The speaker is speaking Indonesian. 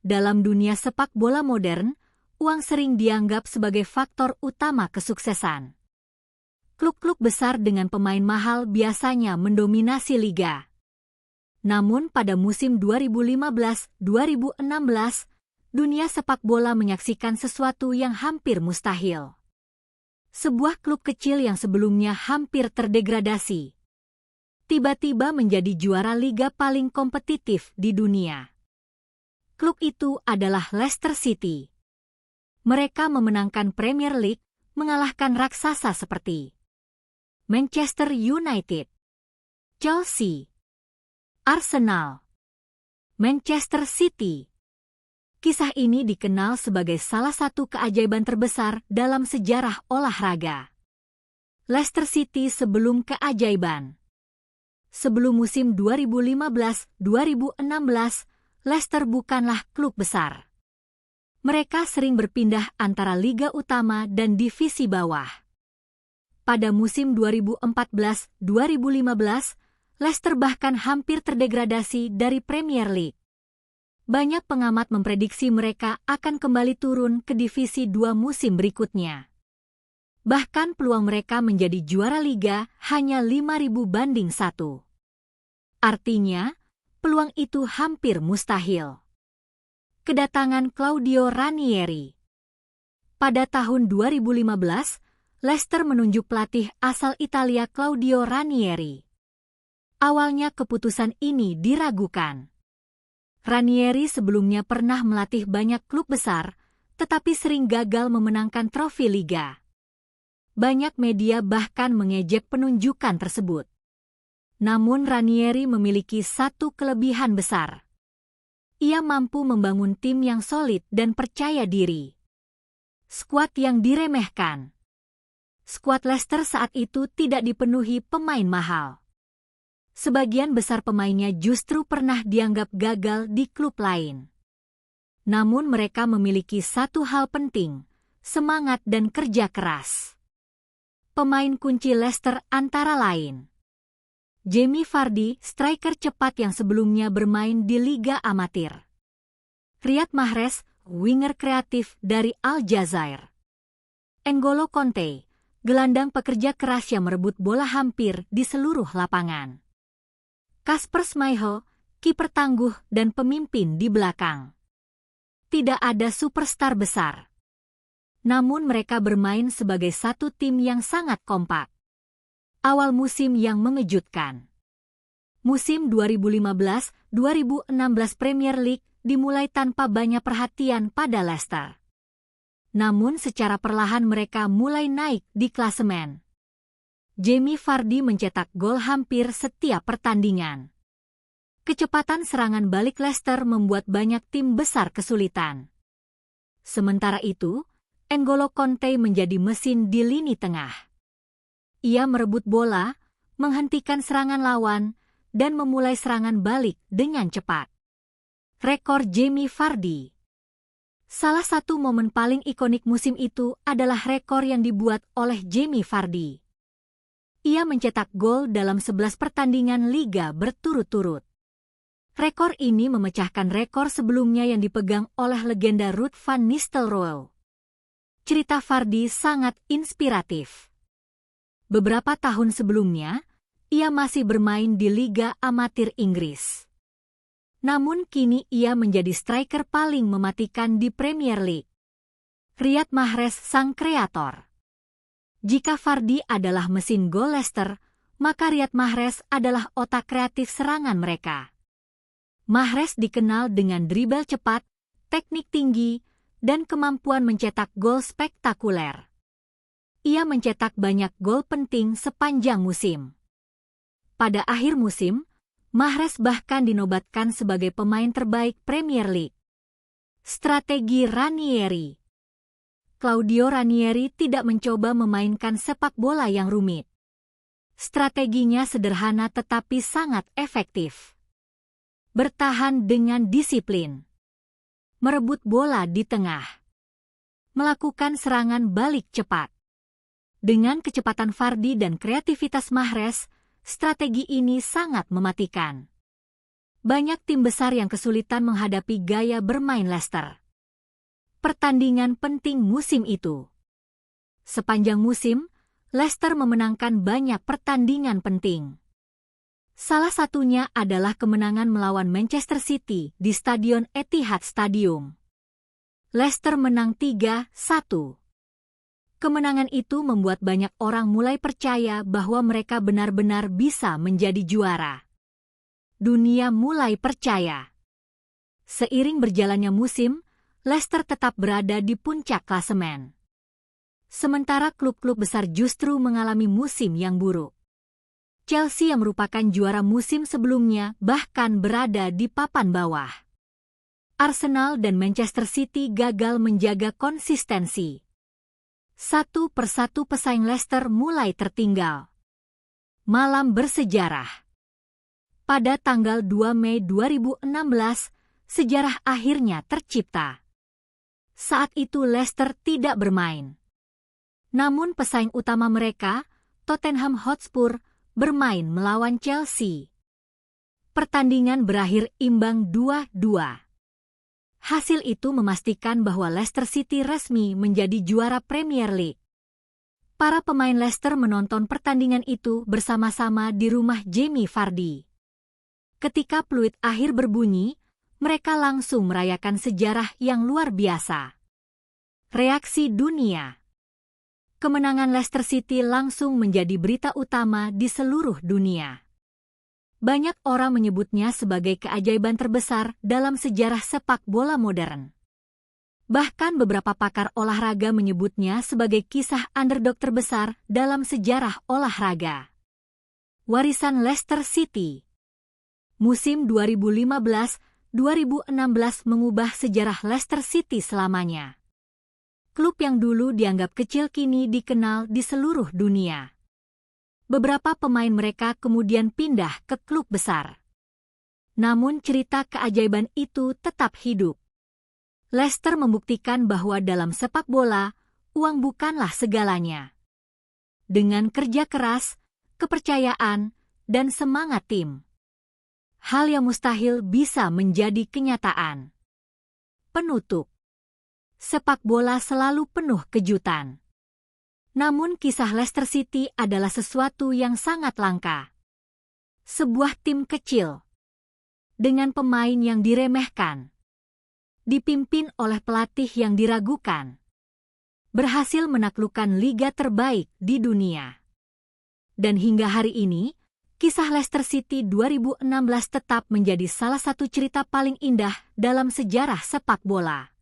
Dalam dunia sepak bola modern, uang sering dianggap sebagai faktor utama kesuksesan. Klub-klub besar dengan pemain mahal biasanya mendominasi liga. Namun pada musim 2015-2016, dunia sepak bola menyaksikan sesuatu yang hampir mustahil. Sebuah klub kecil yang sebelumnya hampir terdegradasi, tiba-tiba menjadi juara liga paling kompetitif di dunia. Klub itu adalah Leicester City. Mereka memenangkan Premier League, mengalahkan raksasa seperti Manchester United, Chelsea, Arsenal, Manchester City. Kisah ini dikenal sebagai salah satu keajaiban terbesar dalam sejarah olahraga. Leicester City sebelum keajaiban. Sebelum musim 2015-2016, Leicester bukanlah klub besar. Mereka sering berpindah antara liga utama dan divisi bawah. Pada musim 2014-2015, Leicester bahkan hampir terdegradasi dari Premier League. Banyak pengamat memprediksi mereka akan kembali turun ke divisi 2 musim berikutnya. Bahkan peluang mereka menjadi juara liga hanya 5.000 banding 1. Artinya, peluang itu hampir mustahil. Kedatangan Claudio Ranieri. Pada tahun 2015, Leicester menunjuk pelatih asal Italia Claudio Ranieri. Awalnya keputusan ini diragukan. Ranieri sebelumnya pernah melatih banyak klub besar, tetapi sering gagal memenangkan trofi liga. Banyak media bahkan mengejek penunjukan tersebut. Namun Ranieri memiliki satu kelebihan besar. Ia mampu membangun tim yang solid dan percaya diri. Skuad yang diremehkan. Skuad Leicester saat itu tidak dipenuhi pemain mahal. Sebagian besar pemainnya justru pernah dianggap gagal di klub lain. Namun mereka memiliki satu hal penting, semangat dan kerja keras. Pemain kunci Leicester antara lain Jamie Vardy, striker cepat yang sebelumnya bermain di Liga Amatir. Riyad Mahrez, winger kreatif dari Al Jazair. N'Golo Kanté, gelandang pekerja keras yang merebut bola hampir di seluruh lapangan. Kasper Schmeichel, kiper tangguh dan pemimpin di belakang. Tidak ada superstar besar. Namun mereka bermain sebagai satu tim yang sangat kompak. Awal musim yang mengejutkan. Musim 2015-2016 Premier League dimulai tanpa banyak perhatian pada Leicester. Namun secara perlahan mereka mulai naik di klasemen. Jamie Vardy mencetak gol hampir setiap pertandingan. Kecepatan serangan balik Leicester membuat banyak tim besar kesulitan. Sementara itu, N'Golo Kanté menjadi mesin di lini tengah. Ia merebut bola, menghentikan serangan lawan, dan memulai serangan balik dengan cepat. Rekor Jamie Vardy. Salah satu momen paling ikonik musim itu adalah rekor yang dibuat oleh Jamie Vardy. Ia mencetak gol dalam 11 pertandingan liga berturut-turut. Rekor ini memecahkan rekor sebelumnya yang dipegang oleh legenda Ruud van Nistelrooy. Cerita Vardy sangat inspiratif. Beberapa tahun sebelumnya, ia masih bermain di Liga Amatir Inggris. Namun kini ia menjadi striker paling mematikan di Premier League. Riyad Mahrez sang kreator. Jika Vardy adalah mesin gol Leicester, maka Riyad Mahrez adalah otak kreatif serangan mereka. Mahrez dikenal dengan dribble cepat, teknik tinggi, dan kemampuan mencetak gol spektakuler. Ia mencetak banyak gol penting sepanjang musim. Pada akhir musim, Mahrez bahkan dinobatkan sebagai pemain terbaik Premier League. Strategi Ranieri. Claudio Ranieri tidak mencoba memainkan sepak bola yang rumit. Strateginya sederhana tetapi sangat efektif. Bertahan dengan disiplin. Merebut bola di tengah. Melakukan serangan balik cepat. Dengan kecepatan Vardy dan kreativitas Mahrez, strategi ini sangat mematikan. Banyak tim besar yang kesulitan menghadapi gaya bermain Leicester. Pertandingan penting musim itu. Sepanjang musim, Leicester memenangkan banyak pertandingan penting. Salah satunya adalah kemenangan melawan Manchester City di Stadion Etihad Stadium. Leicester menang 3-1. Kemenangan itu membuat banyak orang mulai percaya bahwa mereka benar-benar bisa menjadi juara. Dunia mulai percaya. Seiring berjalannya musim, Leicester tetap berada di puncak klasemen. Sementara klub-klub besar justru mengalami musim yang buruk. Chelsea yang merupakan juara musim sebelumnya bahkan berada di papan bawah. Arsenal dan Manchester City gagal menjaga konsistensi. Satu persatu pesaing Leicester mulai tertinggal. Malam bersejarah. Pada tanggal 2 Mei 2016, sejarah akhirnya tercipta. Saat itu Leicester tidak bermain. Namun pesaing utama mereka, Tottenham Hotspur, bermain melawan Chelsea. Pertandingan berakhir imbang 2-2. Hasil itu memastikan bahwa Leicester City resmi menjadi juara Premier League. Para pemain Leicester menonton pertandingan itu bersama-sama di rumah Jamie Vardy. Ketika peluit akhir berbunyi, mereka langsung merayakan sejarah yang luar biasa. Reaksi dunia. Kemenangan Leicester City langsung menjadi berita utama di seluruh dunia. Banyak orang menyebutnya sebagai keajaiban terbesar dalam sejarah sepak bola modern. Bahkan beberapa pakar olahraga menyebutnya sebagai kisah underdog terbesar dalam sejarah olahraga. Warisan Leicester City. Musim 2015-2016 mengubah sejarah Leicester City selamanya. Klub yang dulu dianggap kecil kini dikenal di seluruh dunia. Beberapa pemain mereka kemudian pindah ke klub besar. Namun cerita keajaiban itu tetap hidup. Leicester membuktikan bahwa dalam sepak bola, uang bukanlah segalanya. Dengan kerja keras, kepercayaan, dan semangat tim, hal yang mustahil bisa menjadi kenyataan. Penutup. Sepak bola selalu penuh kejutan. Namun kisah Leicester City adalah sesuatu yang sangat langka. Sebuah tim kecil, dengan pemain yang diremehkan, dipimpin oleh pelatih yang diragukan, berhasil menaklukkan liga terbaik di dunia. Dan hingga hari ini, kisah Leicester City 2016 tetap menjadi salah satu cerita paling indah dalam sejarah sepak bola.